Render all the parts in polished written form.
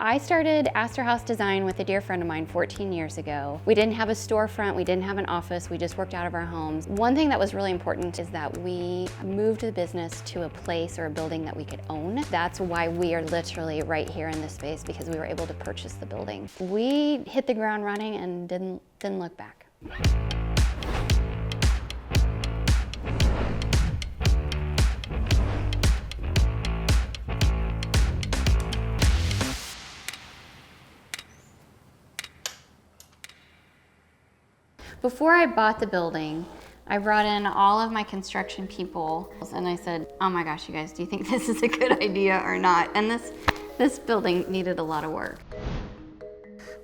I started Asterhouse Design with a dear friend of mine 14 years ago. We didn't have a storefront, we didn't have an office, we just worked out of our homes. One thing that was really important is that we moved the business to a place or a building that we could own. That's why we are literally right here in this space, because we were able to purchase the building. We hit the ground running and didn't look back. Before I bought the building, I brought in all of my construction people and I said, oh my gosh, you guys, do you think this is a good idea or not? And this building needed a lot of work.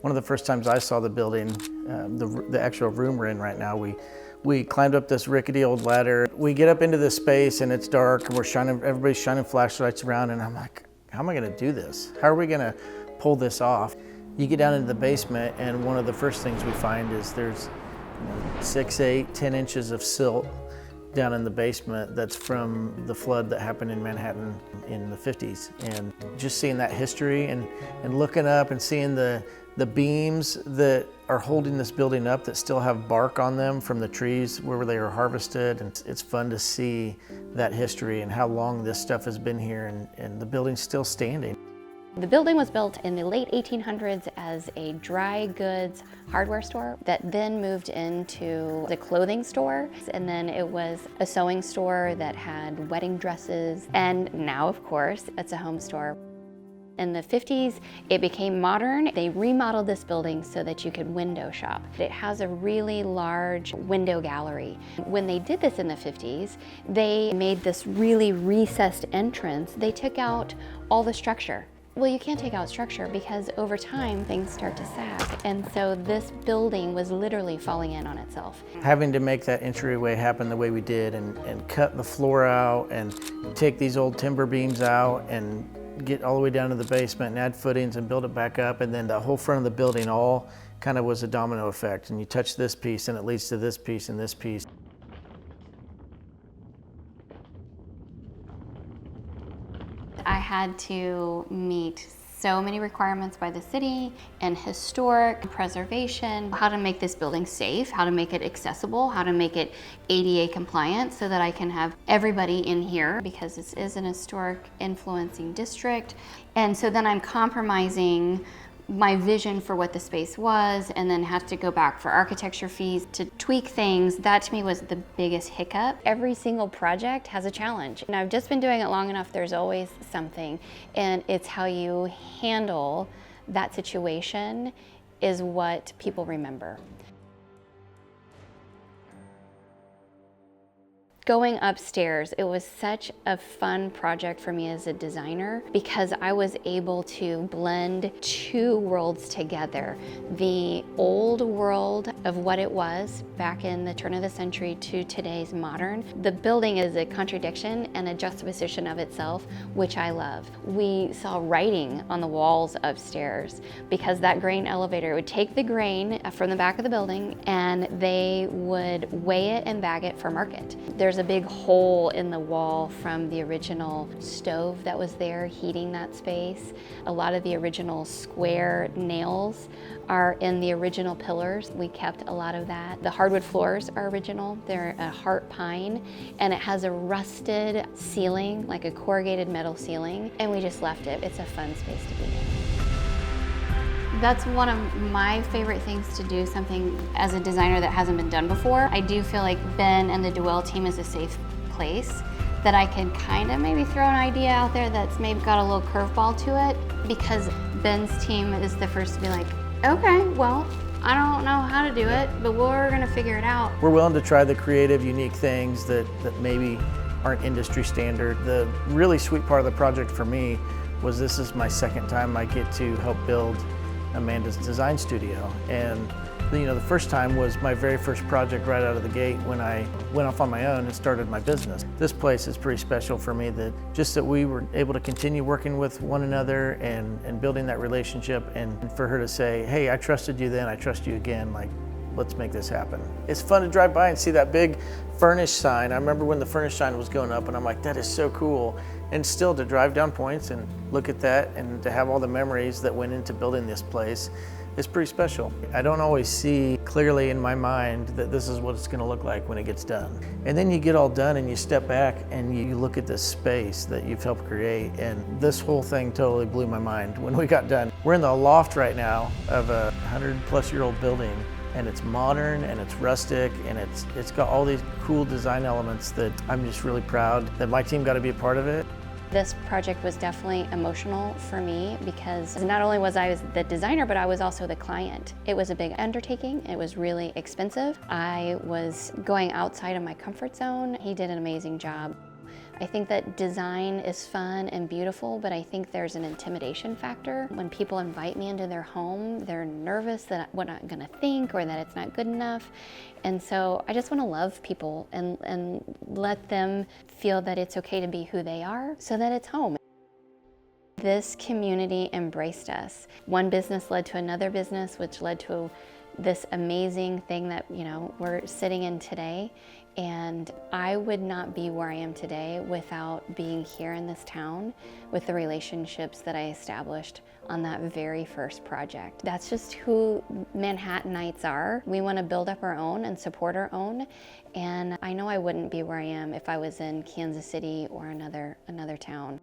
One of the first times I saw the building, the actual room we're in right now, we climbed up this rickety old ladder. We get up into this space and it's dark and everybody's shining flashlights around, and I'm like, how am I gonna do this? How are we gonna pull this off? You get down into the basement and one of the first things we find is there's 6, 8, 10 inches of silt down in the basement that's from the flood that happened in Manhattan in the 50s. And just seeing that history and looking up and seeing the beams that are holding this building up that still have bark on them from the trees where they were harvested. And it's fun to see that history and how long this stuff has been here, and the building's still standing. The building was built in the late 1800s as a dry goods hardware store that then moved into the clothing store. And then it was a sewing store that had wedding dresses. And now, of course, it's a home store. In the 50s, it became modern. They remodeled this building so that you could window shop. It has a really large window gallery. When they did this in the 50s, they made this really recessed entrance. They took out all the structure. Well, you can't take out structure because over time things start to sag. And so this building was literally falling in on itself. Having to make that entryway happen the way we did and cut the floor out and take these old timber beams out and get all the way down to the basement and add footings and build it back up, and then the whole front of the building all kind of was a domino effect. And you touch this piece and it leads to this piece and this piece. I had to meet so many requirements by the city and historic preservation, how to make this building safe, how to make it accessible, how to make it ADA compliant so that I can have everybody in here, because this is an historic influencing district. And so then I'm compromising my vision for what the space was, and then have to go back for architecture fees to tweak things. That to me was the biggest hiccup. Every single project has a challenge, and I've just been doing it long enough, there's always something, and it's how you handle that situation is what people remember. Going upstairs, it was such a fun project for me as a designer because I was able to blend two worlds together. The old world of what it was back in the turn of the century to today's modern. The building is a contradiction and a juxtaposition of itself, which I love. We saw writing on the walls upstairs because that grain elevator would take the grain from the back of the building and they would weigh it and bag it for market. There's a big hole in the wall from the original stove that was there heating that space. A lot of the original square nails are in the original pillars. We kept a lot of that. The hardwood floors are original. They're a heart pine, and it has a rusted ceiling, like a corrugated metal ceiling, and we just left it. It's a fun space to be in. That's one of my favorite things to do, something as a designer that hasn't been done before. I do feel like Ben and the Dwell team is a safe place that I can kind of maybe throw an idea out there that's maybe got a little curveball to it, because Ben's team is the first to be like, okay, well, I don't know how to do it, but we're gonna figure it out. We're willing to try the creative, unique things that maybe aren't industry standard. The really sweet part of the project for me was this is my second time I get to help build Amanda's design studio. And the first time was my very first project right out of the gate when I went off on my own and started my business. This place is pretty special for me, that we were able to continue working with one another and building that relationship, and for her to say, hey, I trusted you then, I trust you again, like, let's make this happen. It's fun to drive by and see that big Furnish sign. I remember when the Furnish sign was going up and I'm like, that is so cool. And still to drive down Points and look at that and to have all the memories that went into building this place is pretty special. I don't always see clearly in my mind that this is what it's gonna look like when it gets done. And then you get all done and you step back and you look at this space that you've helped create, and this whole thing totally blew my mind when we got done. We're in the loft right now of a 100-plus-year-old building, and it's modern and it's rustic and it's got all these cool design elements that I'm just really proud that my team got to be a part of it. This project was definitely emotional for me because not only was I the designer, but I was also the client. It was a big undertaking. It was really expensive. I was going outside of my comfort zone. He did an amazing job. I think that design is fun and beautiful, but I think there's an intimidation factor. When people invite me into their home, they're nervous that what I'm gonna think or that it's not good enough. And so I just wanna love people and let them feel that it's okay to be who they are so that it's home. This community embraced us. One business led to another business, which led to this amazing thing that, you know, we're sitting in today. And I would not be where I am today without being here in this town with the relationships that I established on that very first project. That's just who Manhattanites are. We want to build up our own and support our own. And I know I wouldn't be where I am if I was in Kansas City or another town.